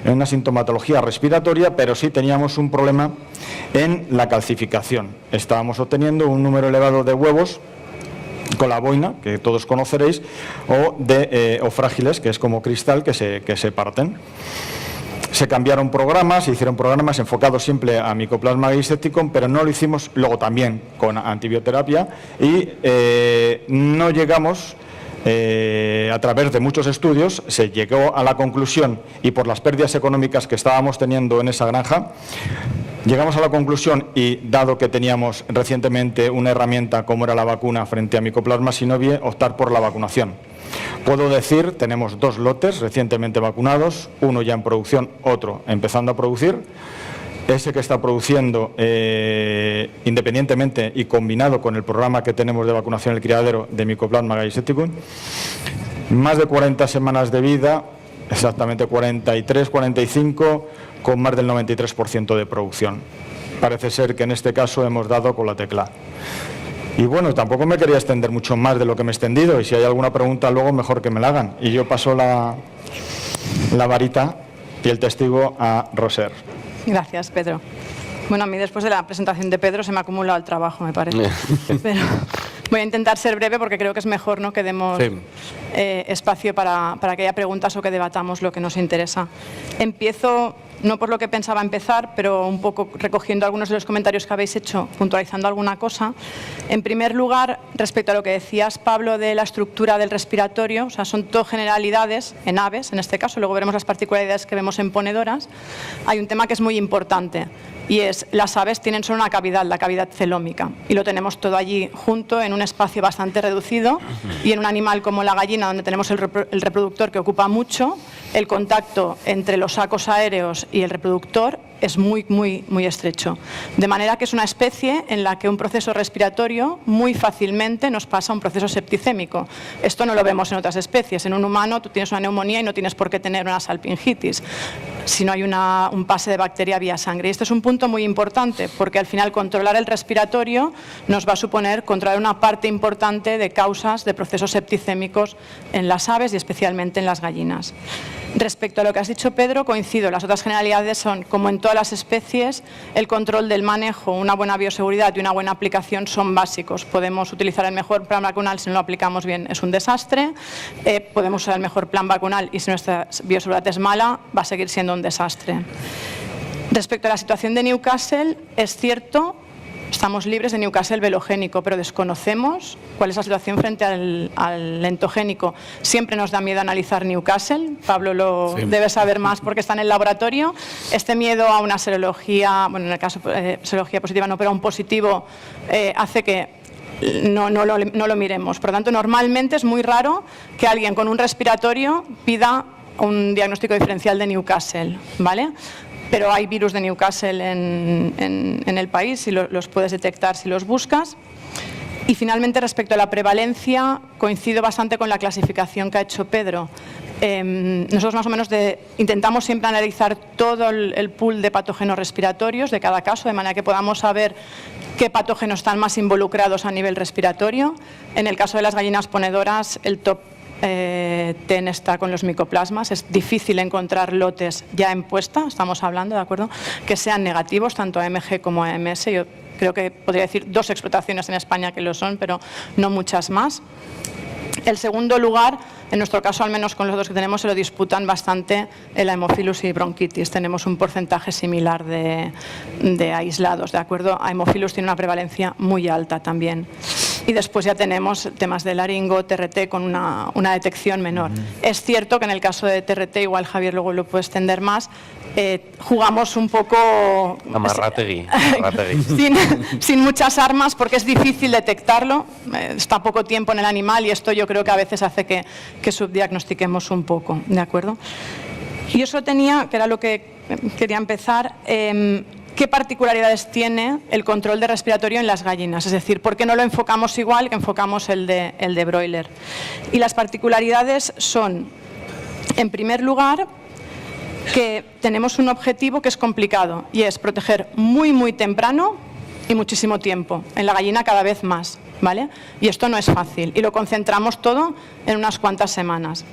una sintomatología respiratoria, pero sí teníamos un problema en la calcificación. Estábamos obteniendo un número elevado de huevos con la boina, que todos conoceréis, o frágiles, que es como cristal, que se parten. Se cambiaron programas, se hicieron programas enfocados siempre a Mycoplasma gayseticum, pero no lo hicimos luego también con antibioterapia y no llegamos, a través de muchos estudios, se llegó a la conclusión, y por las pérdidas económicas que estábamos teniendo en esa granja, llegamos a la conclusión, y dado que teníamos recientemente una herramienta como era la vacuna frente a Mycoplasma synoviae, optar por la vacunación. Puedo decir, tenemos 2 lotes recientemente vacunados, uno ya en producción, otro empezando a producir. Ese que está produciendo, independientemente y combinado con el programa que tenemos de vacunación en el criadero de Mycoplasma gayseticum, más de 40 semanas de vida, exactamente 43, 45, con más del 93% de producción. Parece ser que en este caso hemos dado con la tecla. Y bueno, tampoco me quería extender mucho más de lo que me he extendido, y si hay alguna pregunta luego mejor que me la hagan. Y yo paso la varita y el testigo a Roser. Gracias, Pedro. Bueno, a mí después de la presentación de Pedro se me ha acumulado el trabajo, me parece. Pero voy a intentar ser breve porque creo que es mejor, ¿no?, que demos espacio para que haya preguntas o que debatamos lo que nos interesa. Empiezo, no por lo que pensaba empezar, pero un poco recogiendo algunos de los comentarios que habéis hecho, puntualizando alguna cosa. En primer lugar, respecto a lo que decías, Pablo, de la estructura del respiratorio, o sea, son todo generalidades en aves, en este caso, luego veremos las particularidades que vemos en ponedoras. Hay un tema que es muy importante, y es, las aves tienen solo una cavidad, la cavidad celómica, y lo tenemos todo allí junto, en un espacio bastante reducido, y en un animal como la gallina, donde tenemos el reproductor que ocupa mucho, el contacto entre los sacos aéreos y el reproductor es muy, muy, muy estrecho. De manera que es una especie en la que un proceso respiratorio muy fácilmente nos pasa a un proceso septicémico. Esto no lo vemos en otras especies. En un humano tú tienes una neumonía y no tienes por qué tener una salpingitis si no hay un pase de bacteria vía sangre. Y este es un punto muy importante, porque al final controlar el respiratorio nos va a suponer controlar una parte importante de causas de procesos septicémicos en las aves y especialmente en las gallinas. Respecto a lo que has dicho, Pedro, coincido. Las otras generalidades son, como en todas las especies, el control del manejo, una buena bioseguridad y una buena aplicación son básicos. Podemos utilizar el mejor plan vacunal, si no lo aplicamos bien es un desastre. Podemos usar el mejor plan vacunal y si nuestra bioseguridad es mala, va a seguir siendo un desastre. Respecto a la situación de Newcastle, es cierto, estamos libres de Newcastle velogénico, pero desconocemos cuál es la situación frente al entogénico. Siempre nos da miedo analizar Newcastle, Pablo lo debe saber más porque está en el laboratorio. Este miedo a una serología, bueno, en el caso serología positiva no, pero a un positivo hace que no lo miremos. Por lo tanto, normalmente es muy raro que alguien con un respiratorio pida un diagnóstico diferencial de Newcastle, ¿vale? Pero hay virus de Newcastle en el país y los puedes detectar si los buscas. Y finalmente, respecto a la prevalencia, coincido bastante con la clasificación que ha hecho Pedro. Nosotros más o menos intentamos siempre analizar todo el pool de patógenos respiratorios de cada caso, de manera que podamos saber qué patógenos están más involucrados a nivel respiratorio. En el caso de las gallinas ponedoras, el top 10 está con los micoplasmas. Es difícil encontrar lotes ya en puesta, estamos hablando, ¿de acuerdo?, que sean negativos, tanto AMG como AMS. Yo creo que podría decir 2 explotaciones en España que lo son, pero no muchas más. El segundo lugar, en nuestro caso al menos con los 2 que tenemos, se lo disputan bastante el Haemophilus y bronquitis. Tenemos un porcentaje similar de aislados, ¿de acuerdo? Haemophilus tiene una prevalencia muy alta también. Y después ya tenemos temas de laringo, TRT con una detección menor. Es cierto que en el caso de TRT, igual Javier luego lo puede extender más, jugamos un poco Amarrategui. sin muchas armas porque es difícil detectarlo, está poco tiempo en el animal y esto yo creo que a veces hace que subdiagnostiquemos un poco, ¿de acuerdo? Y eso tenía, que era lo que quería empezar, ¿qué particularidades tiene el control de respiratorio en las gallinas? Es decir, ¿por qué no lo enfocamos igual que enfocamos el de broiler? Y las particularidades son, en primer lugar, que tenemos un objetivo que es complicado y es proteger muy, muy temprano y muchísimo tiempo. En la gallina cada vez más, ¿vale? Y esto no es fácil y lo concentramos todo en unas cuantas semanas.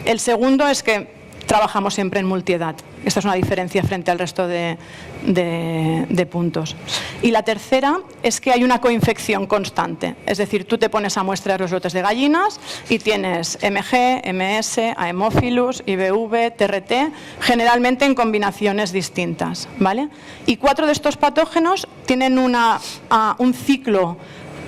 El segundo es que trabajamos siempre en multiedad. Esta es una diferencia frente al resto de puntos. Y la tercera es que hay una coinfección constante. Es decir, tú te pones a muestrear los lotes de gallinas y tienes MG, MS, Haemophilus, IBV, TRT, generalmente en combinaciones distintas, ¿vale? Y 4 de estos patógenos tienen un ciclo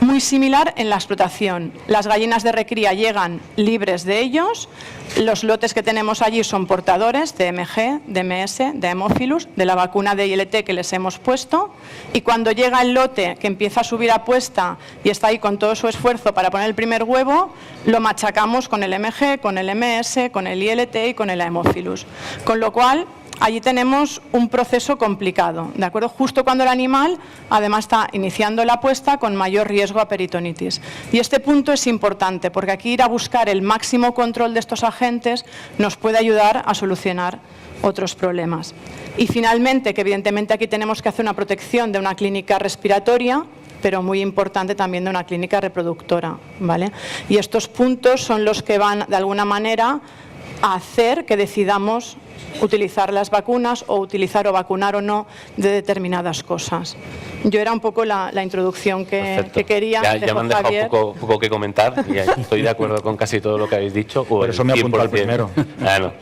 muy similar en la explotación. Las gallinas de recría llegan libres de ellos, los lotes que tenemos allí son portadores de MG, de MS, de Haemophilus, de la vacuna de ILT que les hemos puesto, y cuando llega el lote que empieza a subir a puesta y está ahí con todo su esfuerzo para poner el primer huevo, lo machacamos con el MG, con el MS, con el ILT y con el Haemophilus. Con lo cual, allí tenemos un proceso complicado, ¿de acuerdo? Justo cuando el animal, además, está iniciando la puesta con mayor riesgo a peritonitis. Y este punto es importante, porque aquí ir a buscar el máximo control de estos agentes nos puede ayudar a solucionar otros problemas. Y finalmente, que evidentemente aquí tenemos que hacer una protección de una clínica respiratoria, pero muy importante también de una clínica reproductora, ¿vale? Y estos puntos son los que van, de alguna manera, a hacer que decidamos utilizar las vacunas o utilizar o vacunar o no de determinadas cosas. Yo era un poco la introducción que quería. Ya me han dejado poco que comentar y estoy de acuerdo con casi todo lo que habéis dicho. Por eso me apunto al primero. Bueno,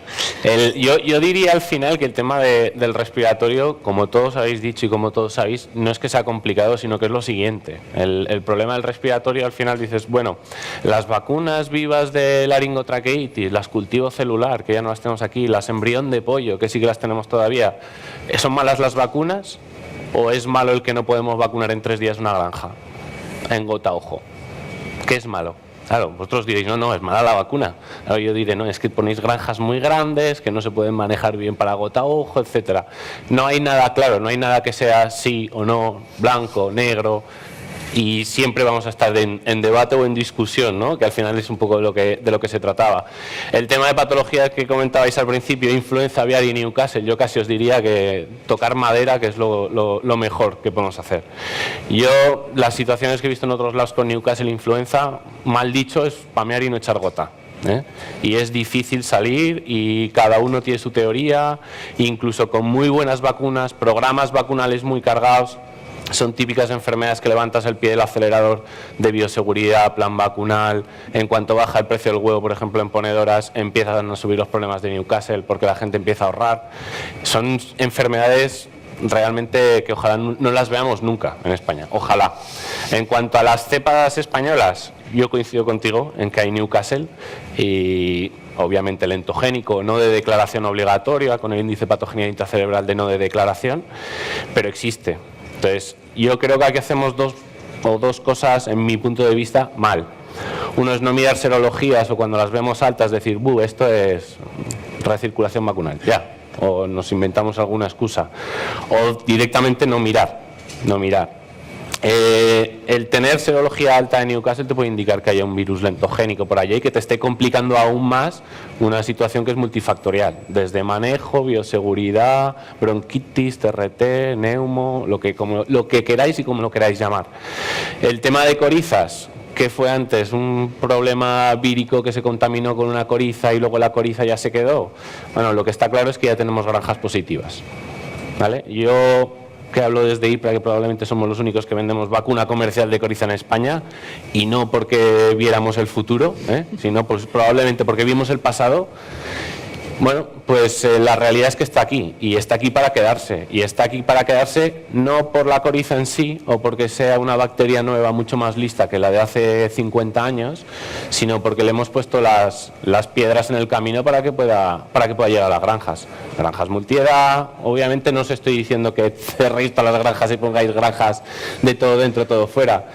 yo diría al final que el tema del respiratorio, como todos habéis dicho y como todos sabéis, no es que sea complicado, sino que es lo siguiente. El problema del respiratorio al final dices, bueno, las vacunas vivas de laringotraqueitis, las cultivo celular, que ya no las tenemos aquí, las embrión de pollo, que sí que las tenemos todavía, ¿son malas las vacunas o es malo el que no podemos vacunar en 3 días una granja en gota ojo? ¿Qué es malo? Claro, vosotros diréis, no, es mala la vacuna. Claro, yo diré, no, es que ponéis granjas muy grandes, que no se pueden manejar bien para gota ojo, etcétera. No hay nada claro, no hay nada que sea sí o no, blanco, negro. Y siempre vamos a estar en debate o en discusión, ¿no? Que al final es un poco de lo que se trataba. El tema de patologías que comentabais al principio, influenza aviar y Newcastle, yo casi os diría que tocar madera, que es lo mejor que podemos hacer. Yo, las situaciones que he visto en otros lados con Newcastle influenza, mal dicho, es pamear y no echar gota. Y es difícil salir y cada uno tiene su teoría, incluso con muy buenas vacunas, programas vacunales muy cargados. Son típicas enfermedades que levantas el pie del acelerador de bioseguridad, plan vacunal. En cuanto baja el precio del huevo, por ejemplo, en ponedoras, empiezan a subir los problemas de Newcastle porque la gente empieza a ahorrar. Son enfermedades realmente que ojalá no las veamos nunca en España, ojalá. En cuanto a las cepas españolas, yo coincido contigo en que hay Newcastle y obviamente el entogénico no de declaración obligatoria, con el índice de patogenia intracerebral de no de declaración, pero existe. Entonces, yo creo que aquí hacemos dos cosas, en mi punto de vista, mal. Uno es no mirar serologías o cuando las vemos altas decir, esto es recirculación vacunal, ya. O nos inventamos alguna excusa. O directamente no mirar. El tener serología alta de Newcastle te puede indicar que haya un virus lentogénico por allí y que te esté complicando aún más una situación que es multifactorial, desde manejo, bioseguridad, bronquitis, TRT, neumo, lo que queráis y como lo queráis llamar. El tema de corizas, ¿qué fue antes? ¿Un problema vírico que se contaminó con una coriza y luego la coriza ya se quedó? Bueno, lo que está claro es que ya tenemos granjas positivas, ¿vale? Yo que hablo desde IPRA, que probablemente somos los únicos que vendemos vacuna comercial de coriza en España, y no porque viéramos el futuro, sino pues probablemente porque vimos el pasado. Bueno, pues la realidad es que está aquí, y está aquí para quedarse, y está aquí para quedarse no por la coriza en sí, o porque sea una bacteria nueva mucho más lista que la de hace 50 años, sino porque le hemos puesto las piedras en el camino para que pueda llegar a las granjas. Granjas multiedad, obviamente no os estoy diciendo que cerréis todas las granjas y pongáis granjas de todo dentro, todo fuera,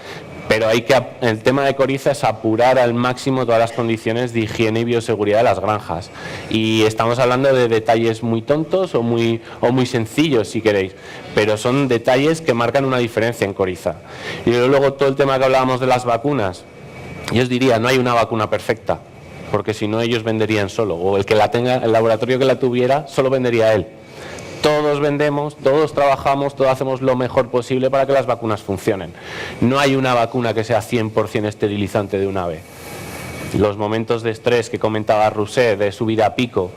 pero el tema de coriza es apurar al máximo todas las condiciones de higiene y bioseguridad de las granjas. Y estamos hablando de detalles muy tontos o muy sencillos, si queréis, pero son detalles que marcan una diferencia en coriza. Y luego todo el tema que hablábamos de las vacunas, yo os diría, no hay una vacuna perfecta, porque si no ellos venderían solo, o el que la tenga, el laboratorio que la tuviera, solo vendería él. Todos vendemos, todos trabajamos, todos hacemos lo mejor posible para que las vacunas funcionen. No hay una vacuna que sea 100% esterilizante de una vez. Los momentos de estrés que comentaba Rousset, de subida a pico,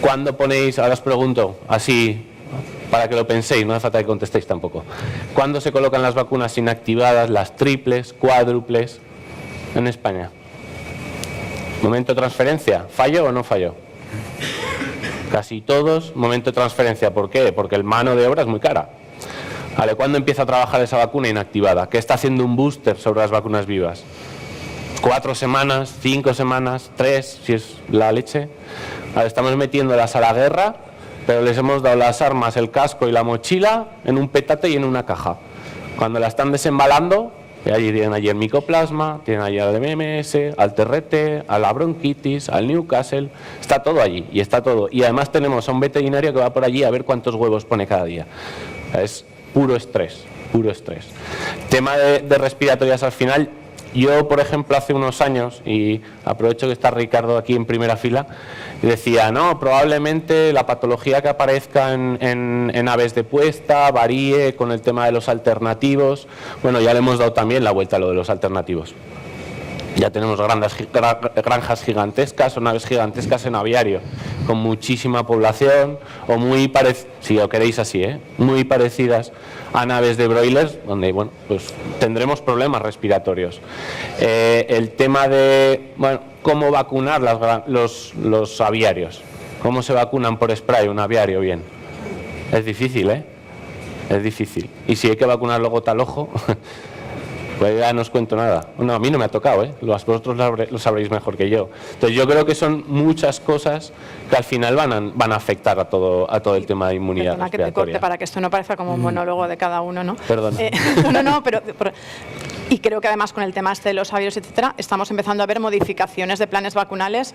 ¿Cuándo ponéis, ahora os pregunto, así, para que lo penséis, no hace falta que contestéis tampoco, ¿cuándo se colocan las vacunas inactivadas, las triples, cuádruples, en España? ¿Momento de transferencia? ¿Falló o no falló? Casi todos, momento de transferencia. ¿Por qué? Porque el mano de obra es muy cara. Vale, ¿cuándo empieza a trabajar esa vacuna inactivada? ¿Qué está haciendo un booster sobre las vacunas vivas? 4 semanas, 5 semanas, 3, si es la leche. Vale, estamos metiéndolas a la guerra, pero les hemos dado las armas, el casco y la mochila en un petate y en una caja. Cuando la están desembalando, allí tienen allí el micoplasma, tienen allí al MMS, al TRT, a la bronquitis, al Newcastle, está todo allí y está todo. Y además tenemos a un veterinario que va por allí a ver cuántos huevos pone cada día. Es puro estrés, puro estrés. Tema de respiratorias al final. Yo, por ejemplo, hace unos años, y aprovecho que está Ricardo aquí en primera fila, decía, no, probablemente la patología que aparezca en aves de puesta varíe con el tema de los alternativos. Bueno, ya le hemos dado también la vuelta a lo de los alternativos. Ya tenemos granjas gigantescas o naves gigantescas en aviario, con muchísima población, o muy parecidas, si lo queréis así, muy parecidas a naves de broilers, donde bueno, pues tendremos problemas respiratorios. El tema de cómo vacunar los aviarios, cómo se vacunan por spray un aviario bien. Es difícil, es difícil. Y si hay que vacunar luego tal ojo... Pues ya no os cuento nada. No, a mí no me ha tocado, vosotros lo sabréis mejor que yo. Entonces yo creo que son muchas cosas que al final van a afectar a todo el tema de inmunidad respiratoria. Que te corte para que esto no parezca como un monólogo de cada uno, ¿no? Perdona. No, pero y creo que además con el tema de los aviarios, etcétera, estamos empezando a ver modificaciones de planes vacunales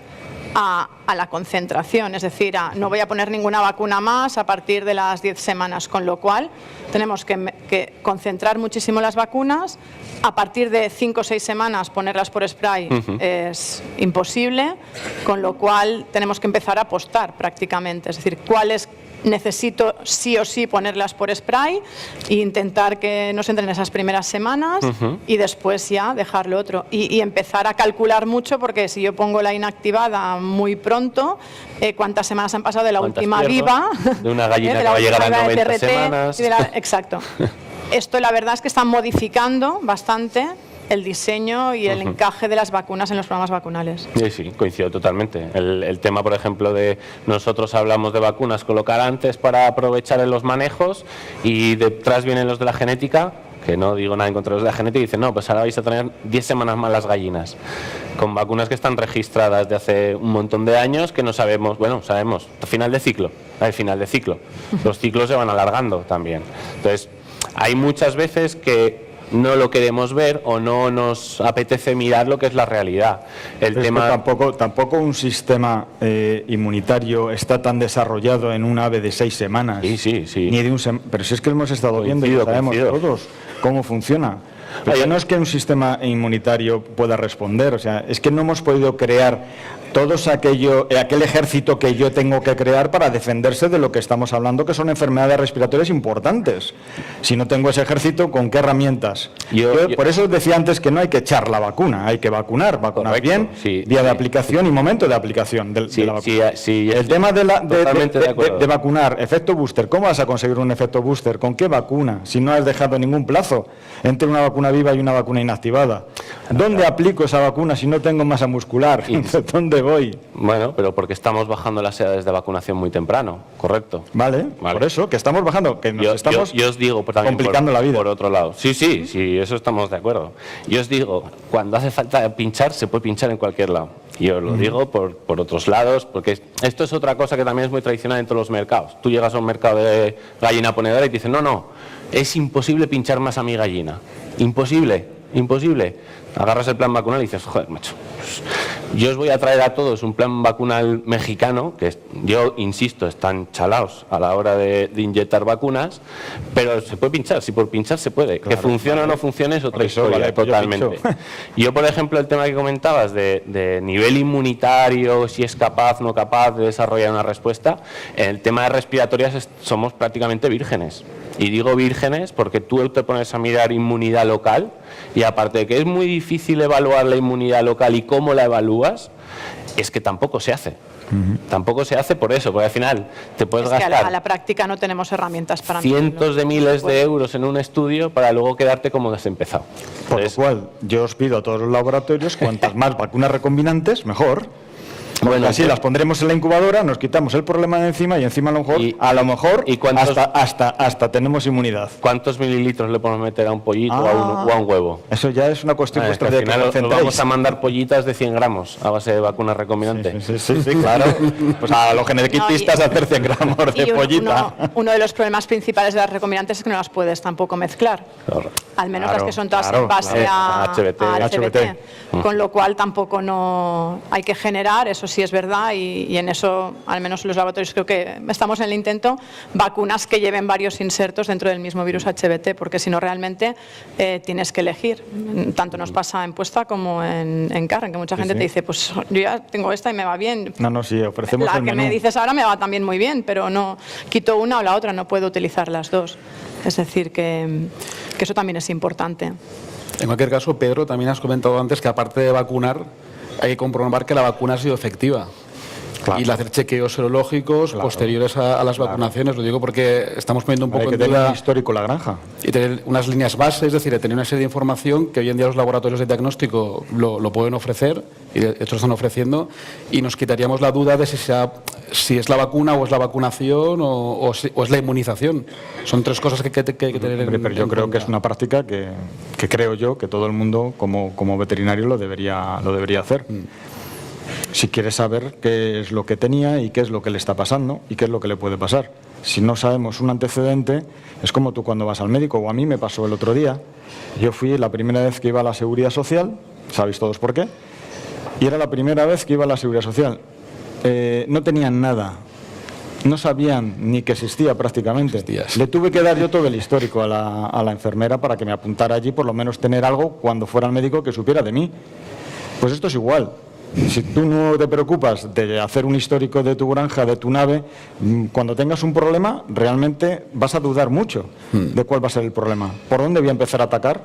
a la concentración, es decir, no voy a poner ninguna vacuna más a partir de las 10 semanas, con lo cual tenemos que concentrar muchísimo las vacunas. A partir de 5 o 6 semanas ponerlas por spray es imposible, con lo cual tenemos que empezar a apostar prácticamente, es decir, cuáles necesito sí o sí ponerlas por spray e intentar que nos entren esas primeras semanas y después ya dejarlo otro y empezar a calcular mucho, porque si yo pongo la inactivada muy pronto, ¿cuántas semanas han pasado de la última viva? De una gallina que va a llegar a 90 semanas. Exacto. Esto la verdad es que están modificando bastante el diseño y el encaje de las vacunas en los programas vacunales. Sí, coincido totalmente. El tema, por ejemplo, de nosotros hablamos de vacunas colocar antes para aprovechar en los manejos, y detrás vienen los de la genética, que no digo nada en contra de los de la genética, y dicen, no, pues ahora vais a tener 10 semanas más las gallinas, con vacunas que están registradas de hace un montón de años, que no sabemos, sabemos, al final de ciclo. Los ciclos se van alargando también. Entonces, hay muchas veces que no lo queremos ver o no nos apetece mirar lo que es la realidad. Tampoco un sistema inmunitario está tan desarrollado en un ave de 6 semanas. Sí. Ni de pero si es que lo hemos estado viendo y sabemos todos cómo funciona. Pero no es que un sistema inmunitario pueda responder, o sea, es que no hemos podido crear aquel ejército que yo tengo que crear para defenderse de lo que estamos hablando, que son enfermedades respiratorias importantes. Si no tengo ese ejército, ¿con qué herramientas? Por eso decía antes que no hay que echar la vacuna, hay que vacunar correcto, bien, día de aplicación y momento de aplicación de la vacuna. El tema de vacunar, efecto booster, ¿cómo vas a conseguir un efecto booster? ¿Con qué vacuna? Si no has dejado ningún plazo entre una vacuna viva y una vacuna inactivada. ¿Dónde aplico esa vacuna si no tengo masa muscular? ¿Dónde voy? Bueno, pero porque estamos bajando las edades de vacunación muy temprano, correcto. Vale. Por eso, que estamos bajando, que nos estamos yo os digo, también complicando la vida. Por otro lado. Sí, eso estamos de acuerdo. Yo os digo, cuando hace falta pinchar, se puede pinchar en cualquier lado. Y os lo digo por otros lados, porque esto es otra cosa que también es muy tradicional en todos los mercados. Tú llegas a un mercado de gallina ponedora y te dicen, no, es imposible pinchar más a mi gallina. Imposible. Agarras el plan vacunal y dices, joder, macho, yo os voy a traer a todos un plan vacunal mexicano, que yo insisto, están chalaos a la hora de inyectar vacunas, pero se puede pinchar, si por pinchar se puede. Claro, que funcione o no funcione es otra historia, totalmente. Yo, por ejemplo, el tema que comentabas de nivel inmunitario, si es capaz o no capaz de desarrollar una respuesta, en el tema de respiratorias somos prácticamente vírgenes. Y digo vírgenes porque tú te pones a mirar inmunidad local, y aparte de que es muy difícil evaluar la inmunidad local y cómo la evalúas, es que tampoco se hace. Tampoco se hace por eso, porque al final te puedes gastar a la práctica no tenemos herramientas para cientos de miles de euros en un estudio para luego quedarte como desempezado. Por lo cual, yo os pido a todos los laboratorios, cuantas más vacunas recombinantes, mejor. Bueno, así las pondremos en la incubadora, nos quitamos el problema de encima y encima a lo mejor hasta tenemos inmunidad. ¿Cuántos mililitros le podemos meter a un pollito o a un huevo? Eso ya es una cuestión vuestra de que al final vamos a mandar pollitas de 100 gramos a base de vacuna recombinante. Sí, claro. Pues a los genetiquistas hacer 100 gramos de pollita. Uno de los problemas principales de las recombinantes es que no las puedes tampoco mezclar. Claro. Al menos las que son todas en base a HBT. Con lo cual tampoco hay que generar, eso sí es verdad, y en eso, al menos los laboratorios, creo que estamos en el intento, vacunas que lleven varios insertos dentro del mismo virus HBT, porque si no realmente tienes que elegir. Tanto nos pasa en Puesta como en Carren, que mucha gente te dice, pues yo ya tengo esta y me va bien. Sí, ofrecemos la el que menú. Me dices ahora me va también muy bien, pero no quito una o la otra, no puedo utilizar las dos. Es decir, que eso también es importante. En cualquier caso, Pedro, también has comentado antes que aparte de vacunar, hay que comprobar que la vacuna ha sido efectiva. Claro. Y hacer chequeos serológicos posteriores a las vacunaciones. Lo digo porque estamos poniendo un poco en duda... Hay que tener un histórico la granja. Y tener unas líneas base, es decir, tener una serie de información que hoy en día los laboratorios de diagnóstico lo pueden ofrecer, y de hecho lo están ofreciendo, y nos quitaríamos la duda de si es la vacuna o es la vacunación o es la inmunización. Son tres cosas que hay que tener en cuenta. Pero yo creo que es una práctica que creo yo que todo el mundo como veterinario lo debería hacer. Si quiere saber qué es lo que tenía y qué es lo que le está pasando y qué es lo que le puede pasar. Si no sabemos un antecedente, es como tú cuando vas al médico, o a mí me pasó el otro día. Yo fui la primera vez que iba a la Seguridad Social, sabéis todos por qué, y era la primera vez que iba a la Seguridad Social. No tenían nada, no sabían ni que existía prácticamente. Le tuve que dar yo todo el histórico a la enfermera para que me apuntara allí, por lo menos tener algo cuando fuera al médico que supiera de mí. Pues esto es igual. Si tú no te preocupas de hacer un histórico de tu granja, de tu nave, cuando tengas un problema, realmente vas a dudar mucho de cuál va a ser el problema. ¿Por dónde voy a empezar a atacar?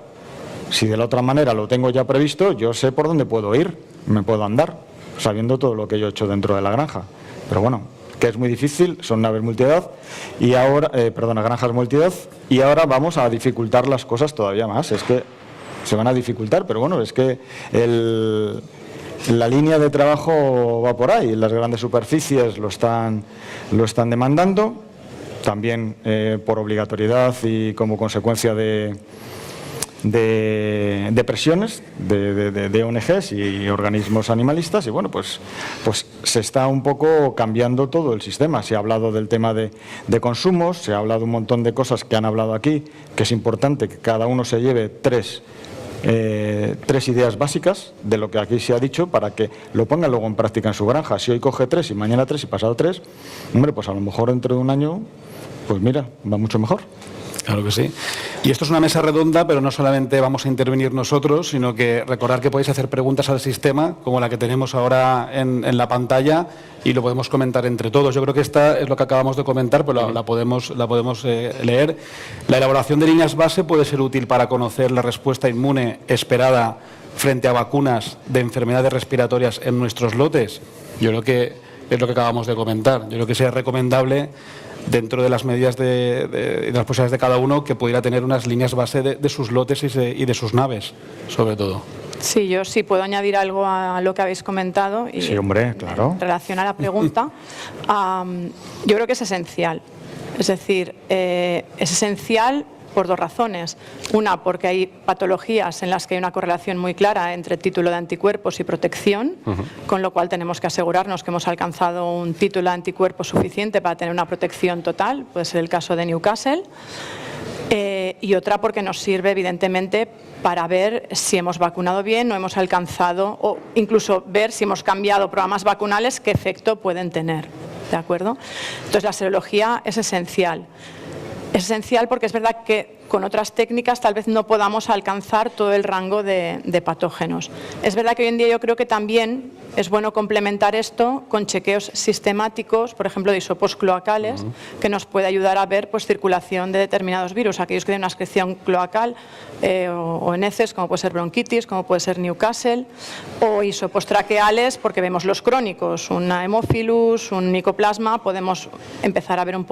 Si de la otra manera lo tengo ya previsto, yo sé por dónde puedo ir, me puedo andar, sabiendo todo lo que yo he hecho dentro de la granja. Pero bueno, que es muy difícil, son naves multiedad, y ahora, granjas multiedad, y ahora vamos a dificultar las cosas todavía más. Es que se van a dificultar, pero bueno, es que la línea de trabajo va por ahí, las grandes superficies lo están demandando, también por obligatoriedad y como consecuencia de presiones de ONGs y organismos animalistas, y bueno, pues se está un poco cambiando todo el sistema. Se ha hablado del tema de consumos, se ha hablado un montón de cosas que han hablado aquí, que es importante que cada uno se lleve tres ideas básicas de lo que aquí se ha dicho para que lo ponga luego en práctica en su granja. Si hoy coge 3 y mañana 3 y pasado 3, hombre, pues a lo mejor dentro de un año, pues mira, va mucho mejor. Claro que sí. Y esto es una mesa redonda, pero no solamente vamos a intervenir nosotros, sino que recordar que podéis hacer preguntas al sistema, como la que tenemos ahora en la pantalla, y lo podemos comentar entre todos. Yo creo que esta es lo que acabamos de comentar, pero la podemos leer. La elaboración de líneas base puede ser útil para conocer la respuesta inmune esperada frente a vacunas de enfermedades respiratorias en nuestros lotes. Yo creo que es lo que acabamos de comentar. Yo creo que sería recomendable, dentro de las medidas de las posibilidades de cada uno, que pudiera tener unas líneas base de sus lotes y de sus naves, sobre todo. Sí, yo sí puedo añadir algo a lo que habéis comentado. Y sí, hombre, claro. En relación a la pregunta, yo creo que es esencial. Es decir, es esencial por dos razones. Una, porque hay patologías en las que hay una correlación muy clara entre título de anticuerpos y protección, con lo cual tenemos que asegurarnos que hemos alcanzado un título de anticuerpos suficiente para tener una protección total, puede ser el caso de Newcastle. Y otra, porque nos sirve evidentemente para ver si hemos vacunado bien o hemos alcanzado, o incluso ver si hemos cambiado programas vacunales, qué efecto pueden tener. ¿De acuerdo? Entonces la serología es esencial. Es esencial porque es verdad que con otras técnicas tal vez no podamos alcanzar todo el rango de patógenos. Es verdad que hoy en día yo creo que también es bueno complementar esto con chequeos sistemáticos, por ejemplo de hisopos cloacales, que nos puede ayudar a ver pues, circulación de determinados virus, aquellos que tienen una excreción cloacal o en heces, como puede ser bronquitis, como puede ser Newcastle, o hisopos traqueales, porque vemos los crónicos, una Haemophilus, un Mycoplasma, podemos empezar a ver un poco